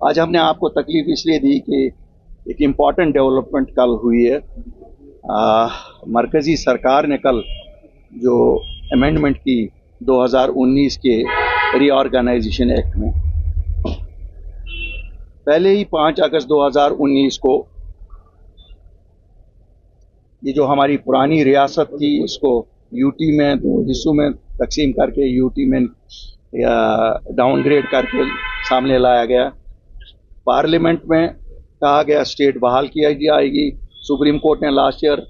आज हमने आपको तकलीफ इसलिए दी कि एक इम्पॉर्टेंट डेवलपमेंट कल हुई है। मरकज़ी सरकार ने कल जो अमेंडमेंट की 2019 के रीऑर्गेनाइजेशन एक्ट में, पहले ही 5 अगस्त 2019 को ये जो हमारी पुरानी रियासत थी इसको यूटी में 2 हिस्सों में तकसीम करके यूटी में डाउनग्रेड करके सामने लाया गया। पार्लियामेंट में कहा गया स्टेट बहाल किया जाएगी। सुप्रीम कोर्ट ने लास्ट ईयर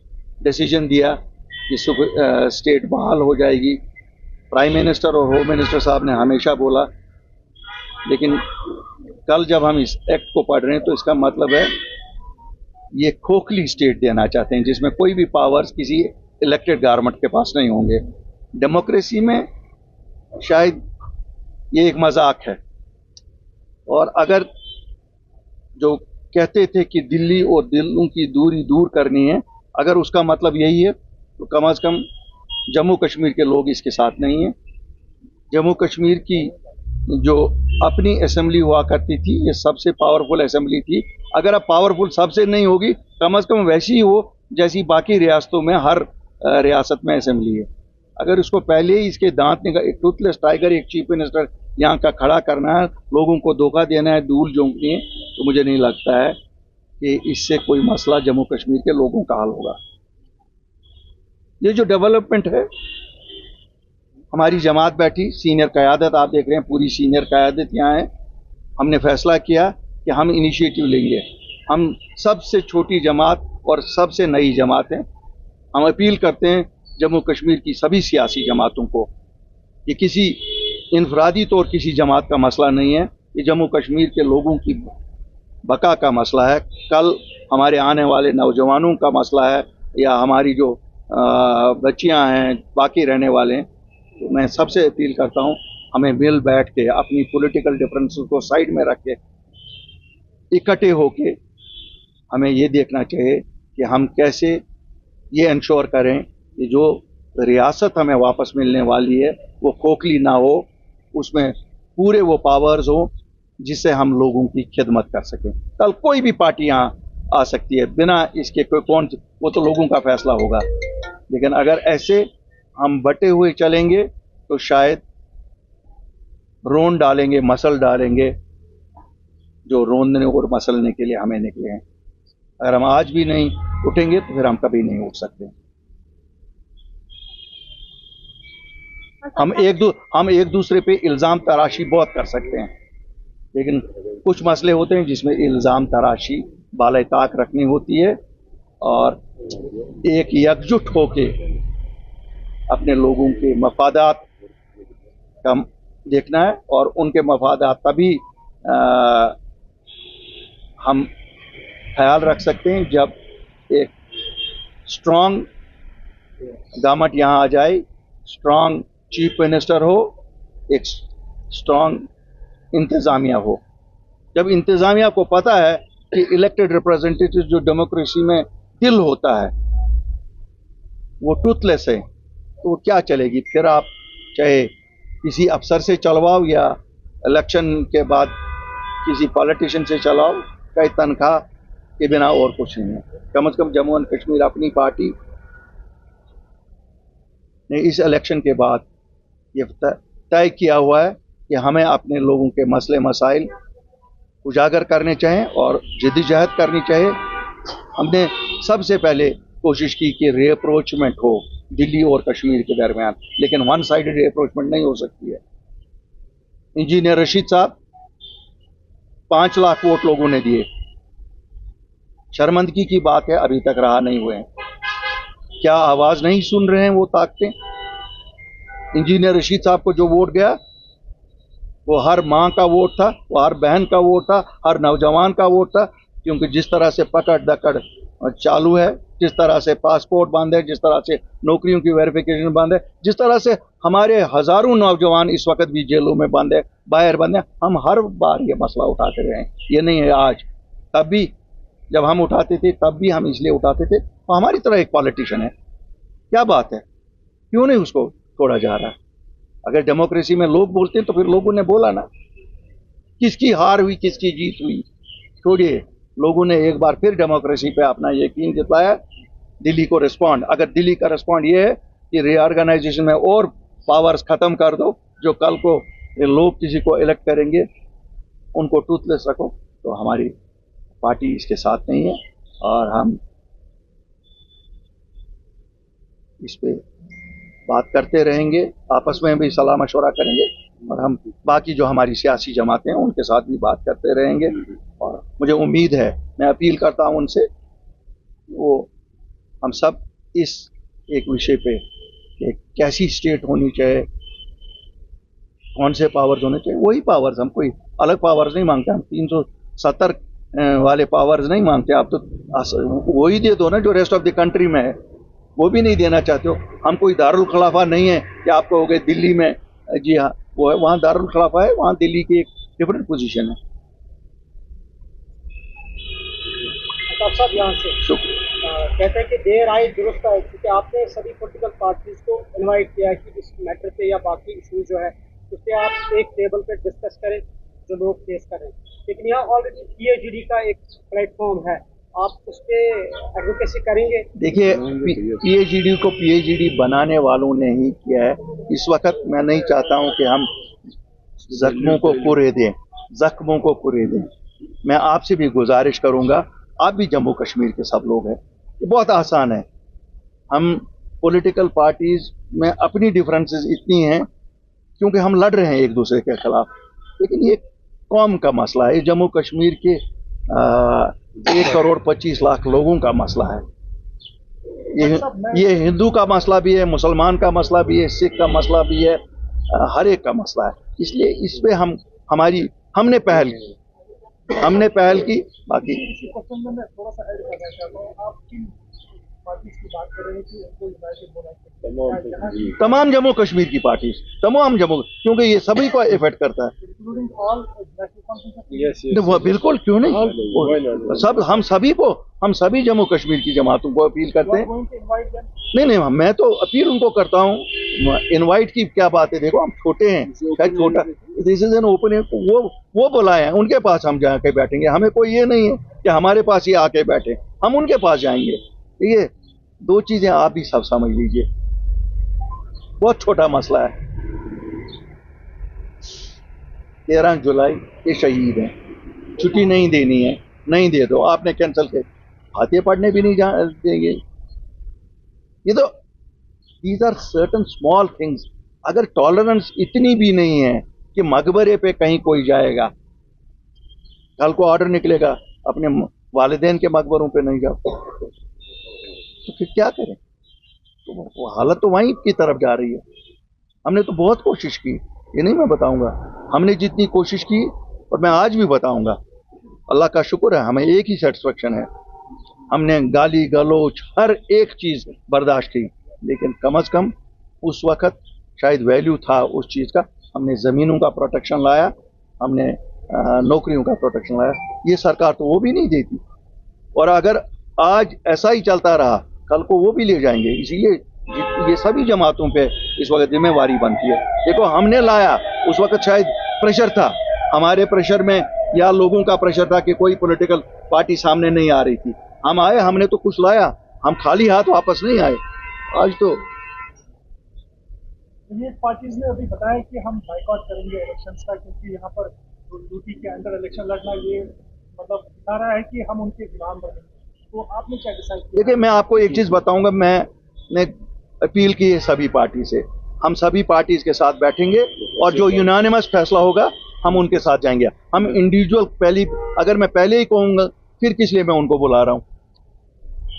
डिसीजन दिया कि स्टेट बहाल हो जाएगी। प्राइम मिनिस्टर और होम मिनिस्टर साहब ने हमेशा बोला, लेकिन कल जब हम इस एक्ट को पढ़ रहे हैं तो इसका मतलब है ये खोखली स्टेट देना चाहते हैं जिसमें कोई भी पावर्स किसी इलेक्टेड गवर्नमेंट के पास नहीं होंगे। डेमोक्रेसी में शायद ये एक मजाक है। और अगर जो कहते थे कि दिल्ली और दिलों की दूरी दूर करनी है, अगर उसका मतलब यही है तो कम से कम जम्मू कश्मीर के लोग इसके साथ नहीं हैं। जम्मू कश्मीर की जो अपनी असेंबली हुआ करती थी, ये सबसे पावरफुल असेंबली थी। अगर अब पावरफुल सबसे नहीं होगी, कम से कम वैसी ही हो जैसी बाकी रियासतों में हर रियासत में असेंबली है। अगर उसको पहले ही इसके दांत निकाल, एक टूथलेस टाइगर, एक चीफ मिनिस्टर यहाँ का खड़ा करना है, लोगों को धोखा देना है, धूल झोंकनी है, तो मुझे नहीं लगता है कि इससे कोई मसला जम्मू कश्मीर के लोगों का हल होगा। ये जो डेवलपमेंट है, हमारी जमात बैठी, सीनियर क़यादत आप देख रहे हैं, पूरी सीनियर क़यादत यहाँ है। हमने फैसला किया कि हम इनिशिएटिव लेंगे। हम सबसे छोटी जमात और सबसे नई जमात हैं। हम अपील करते हैं जम्मू कश्मीर की सभी सियासी जमातों को कि किसी इनफरादी तौर किसी जमात का मसला नहीं है, ये जम्मू कश्मीर के लोगों की बका का मसला है। कल हमारे आने वाले नौजवानों का मसला है, या हमारी जो बच्चियां हैं, बाकी रहने वाले हैं। तो मैं सबसे अपील करता हूं, हमें मिल बैठ के अपनी पॉलिटिकल डिफरेंसेस को साइड में रख के इकट्ठे होके हमें ये देखना चाहिए कि हम कैसे ये इंश्योर करें कि जो रियासत हमें वापस मिलने वाली है वो खोखली ना हो, उसमें पूरे वो पावर्स हो जिससे हम लोगों की खिदमत कर सकें। कल कोई भी पार्टी यहाँ आ सकती है बिना इसके, कोई कौन, वो तो लोगों का फैसला होगा। लेकिन अगर ऐसे हम बटे हुए चलेंगे तो शायद रोन डालेंगे, मसल डालेंगे जो रोनने और मसलने के लिए हमें निकले हैं। अगर हम आज भी नहीं उठेंगे तो फिर हम कभी नहीं उठ सकते। हम एक दूसरे पे इल्ज़ाम तराशी बहुत कर सकते हैं, लेकिन कुछ मसले होते हैं जिसमें इल्ज़ाम तराशी बाले ताक रखनी होती है और एक एकजुट होके अपने लोगों के मफादात का देखना है। और उनके मफादात तभी हम ख्याल रख सकते हैं जब एक स्ट्रॉन्ग गवर्नमेंट यहाँ आ जाए, स्ट्रॉन्ग चीफ मिनिस्टर हो, एक स्ट्रॉन्ग इंतज़ामिया हो। जब इंतज़ामिया को पता है कि इलेक्टेड रिप्रेजेंटेटिव जो डेमोक्रेसी में दिल होता है वो टूथलेस है, तो वो क्या चलेगी। फिर आप चाहे किसी अफसर से चलवाओ या इलेक्शन के बाद किसी पॉलिटिशियन से चलाओ, कई तनख्वाह के बिना और कुछ नहीं है। कम से कम जम्मू एंड कश्मीर अपनी पार्टी ने इस इलेक्शन के बाद ये तय किया हुआ है कि हमें अपने लोगों के मसले मसाइल उजागर करने चाहिए और जद्दोजहद करनी चाहिए। हमने सबसे पहले कोशिश की कि रीअप्रोचमेंट हो दिल्ली और कश्मीर के दरमियान, लेकिन वन साइडेड रीअप्रोचमेंट नहीं हो सकती है। इंजीनियर रशीद साहब 5 लाख वोट लोगों ने दिए, शर्मिंदगी की बात है, अभी तक रहा नहीं हुए हैं। क्या आवाज नहीं सुन रहे हैं वो ताकतें? इंजीनियर रशीद साहब को जो वोट गया वो हर माँ का वोट था, वो हर बहन का वोट था, हर नौजवान का वोट था। क्योंकि जिस तरह से पकड़ दकड़ चालू है, जिस तरह से पासपोर्ट बंद है, जिस तरह से नौकरियों की वेरिफिकेशन बंद है, जिस तरह से हमारे हजारों नौजवान इस वक्त भी जेलों में बंद है, बाहर बंद है, हम हर बार ये मसला उठाते रहे हैं। ये नहीं है आज, तब भी जब हम उठाते थे तब भी हम इसलिए उठाते थे तो हमारी तरह एक पॉलिटिशियन है। क्या बात है, क्यों नहीं उसको छोड़ा जा रहा? अगर डेमोक्रेसी में लोग बोलते हैं तो फिर लोगों ने बोला ना। किसकी हार हुई, किसकी जीत हुई, छोड़िए। लोगों ने एक बार फिर डेमोक्रेसी पे अपना यकीन जताया। दिल्ली को रिस्पॉन्ड, अगर दिल्ली का रिस्पॉन्ड ये है कि रीऑर्गेनाइजेशन में और पावर्स खत्म कर दो, जो कल को ये लोग किसी को इलेक्ट करेंगे उनको टूथलेस रखो, तो हमारी पार्टी इसके साथ नहीं है। और हम इस पे बात करते रहेंगे, आपस में भी सलाह मशवरा करेंगे, और हम बाकी जो हमारी सियासी जमातें हैं उनके साथ भी बात करते रहेंगे। और मुझे उम्मीद है, मैं अपील करता हूं उनसे, वो हम सब इस एक विषय पे कि कैसी स्टेट होनी चाहिए, कौन से पावर्स होने चाहिए, वही पावर्स, हम कोई अलग पावर्स नहीं मांगते। हम 370 वाले पावर्स नहीं मांगते। आप तो वही दे दो ना जो रेस्ट ऑफ द कंट्री में है, वो भी नहीं देना चाहते हो। हम कोई दारुल खिलाफा नहीं है कि आप कहोगे दिल्ली में, जी हाँ वो है, वहाँ दारुल खिलाफा है, वहाँ दिल्ली की एक डिफरेंट पोजीशन है। साहब यहाँ से शुक्रिया। कहते हैं कि देर आए दुरुस्त आए, क्योंकि आपने सभी पॉलिटिकल पार्टीज को इनवाइट किया है कि इस मैटर पे या बाकी इशू जो है उस पर आप एक टेबल पे डिस्कस करें जो लोग फेस करें। लेकिन यहाँ ऑलरेडी PAGD का एक प्लेटफॉर्म है, आप उस पर एडवोकेसी करेंगे? देखिए, PAGD को PAGD बनाने वालों ने ही किया है। इस वक्त मैं नहीं चाहता हूं कि हम जख्मों को पूरे दें। मैं आपसे भी गुजारिश करूंगा, आप भी जम्मू कश्मीर के सब लोग हैं, ये बहुत आसान है। हम पॉलिटिकल पार्टीज में अपनी डिफरेंसेस इतनी हैं क्योंकि हम लड़ रहे हैं एक दूसरे के खिलाफ, लेकिन ये कौम का मसला है, जम्मू कश्मीर के 1,25,00,000 लोगों का मसला है। ये हिंदू का मसला भी है, मुसलमान का मसला भी है, सिख का मसला भी है, हर एक का मसला है। इसलिए इस पे हमने पहल की। बाकी थोड़ा सा ऐड करना चाहता हूँ, आप किन पार्टीज की बात कर रहे हैं कि उनको यूनाइटेड होना चाहिए? तमाम जम्मू कश्मीर की पार्टी, तमाम जम्मू, क्योंकि ये सभी को इफेक्ट करता है। वो बिल्कुल, क्यों नहीं, सब हम सभी जम्मू कश्मीर की जमातों को अपील करते हैं। नहीं, मैं तो अपील उनको करता हूँ। इनवाइट की क्या बात है, देखो हम छोटे हैं, शायद छोटा, दिस इज एन ओपन, वो बुलाए हैं, उनके पास हम जाके बैठेंगे। हमें कोई ये नहीं है कि हमारे पास ही आके बैठे, हम उनके पास जाएंगे। ये दो चीजें आप भी सब समझ लीजिए, बहुत छोटा मसला है। 13 जुलाई के शहीद हैं, छुट्टी नहीं देनी है, नहीं दे दो, आपने कैंसिल किया, फातिहा पढ़ने भी नहीं देंगे। ये तो these are certain small things. अगर टॉलरेंस इतनी भी नहीं है कि मकबरे पे कहीं कोई जाएगा, कल को ऑर्डर निकलेगा अपने वालिदैन के मकबरों पे नहीं जाओ, तो फिर क्या करें? तो वो हालत तो वहीं की तरफ जा रही है। हमने तो बहुत कोशिश की, ये नहीं मैं बताऊंगा, हमने जितनी कोशिश की, और मैं आज भी बताऊंगा, अल्लाह का शुक्र है हमें एक ही सेटिस्फेक्शन है, हमने गाली गलोच हर एक चीज बर्दाश्त की, लेकिन कम से कम उस वक्त शायद वैल्यू था उस चीज का। हमने जमीनों का प्रोटेक्शन लाया, हमने नौकरियों का प्रोटेक्शन लाया। ये सरकार तो वो भी नहीं देती, और अगर आज ऐसा ही चलता रहा कल को वो भी ले जाएंगे। इसीलिए ये सभी जमातों पे इस वक्त जिम्मेवारी बनती है। देखो, हमने लाया, उस वक्त शायद प्रेशर था, हमारे प्रेशर में या लोगों का प्रेशर था कि कोई पॉलिटिकल पार्टी सामने नहीं आ रही थी। हम आए, हमने तो कुछ लाया, हम खाली हाथ वापस नहीं आए। आज तो ये पार्टीज ने अभी बताया कि हम बाइकआउट करेंगे इलेक्शंस का, क्योंकि यहाँ पर यूपी के अंदर इलेक्शन लड़ना ये मतलब बता रहा है कि हम उनके गुलाम बनेंगे। तो आपने क्या डिसाइड किया? देखिए, मैं आपको एक चीज बताऊंगा, मैंने अपील की है सभी पार्टी से, हम सभी पार्टीज के साथ बैठेंगे और जो यूनानिमस फैसला होगा हम उनके साथ जाएंगे। हम इंडिविजुअल अगर मैं पहले ही कहूंगा फिर किस लिए मैं उनको बुला रहा हूँ?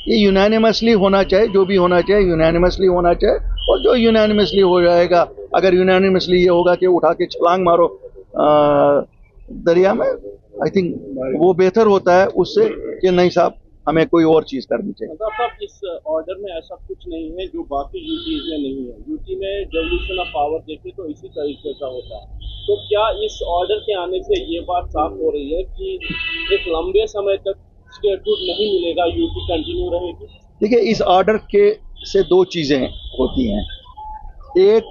ये यूनानिमसली होना चाहिए, जो भी होना चाहिए यूनानिमसली होना चाहिए, और जो यूनानिमसली हो जाएगा, अगर यूनानिमसली ये होगा कि उठा के छलांग मारो दरिया में, आई थिंक वो बेहतर होता है उससे कि नहीं साहब हमें कोई और चीज करनी चाहिए। साहब, इस ऑर्डर में ऐसा कुछ नहीं है जो बाकी यूटीज में नहीं है। यूटी में डेवल्यूशन ऑफ पावर देखे तो इसी तरीके का होता है। तो क्या इस ऑर्डर के आने से ये बात साफ हो रही है कि एक लंबे समय तक स्टेटहुड नहीं मिलेगा, यूटी कंटिन्यू रहेगी? देखिए, इस ऑर्डर के से दो चीजें होती हैं। एक,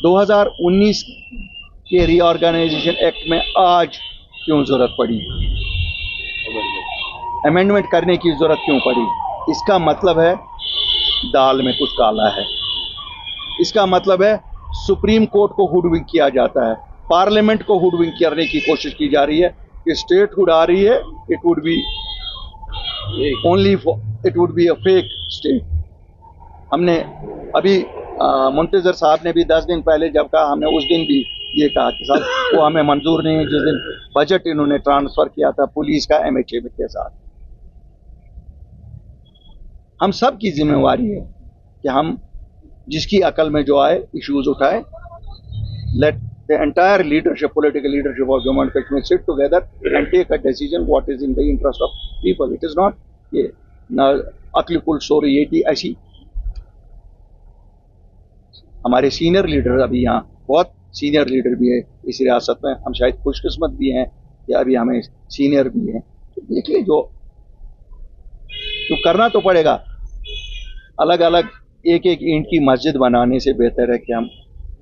2019 कि रीऑर्गेनाइजेशन एक्ट में आज क्यों जरूरत पड़ी, अमेंडमेंट करने की जरूरत क्यों पड़ी। इसका मतलब है दाल में कुछ काला है। इसका मतलब है सुप्रीम कोर्ट को हुडविंक किया जाता है, पार्लियामेंट को हुडविंक करने की कोशिश की जा रही है कि स्टेटहुड आ रही है, it would be only it would be a fake state. हमने अभी मुंतजर साहब ने भी 10 दिन पहले जब कहा, हमने उस दिन भी ये कहा कि साहब वो हमें मंजूर नहीं है, जिस दिन बजट इन्होंने ट्रांसफर किया था पुलिस का MHA के साथ। हम सब की जिम्मेवारी है कि हम जिसकी अकल में जो आए इश्यूज उठाए। Let the entire leadership, political leadership of Jammu and Kashmir sit together and take a decision what is in the interest of people. It is not ये अकलीकुल स्टोरी ये थी ऐसी। हमारे सीनियर लीडर अभी यहाँ बहुत सीनियर लीडर भी है इस रियासत में, हम शायद खुशकिस्मत भी हैं कि अभी हमें सीनियर भी हैं। तो देखिए जो करना तो पड़ेगा। अलग अलग एक एक ईंट की मस्जिद बनाने से बेहतर है कि हम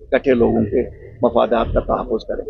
इकट्ठे लोगों के मफादात का तहफ़्फ़ुज़ करें।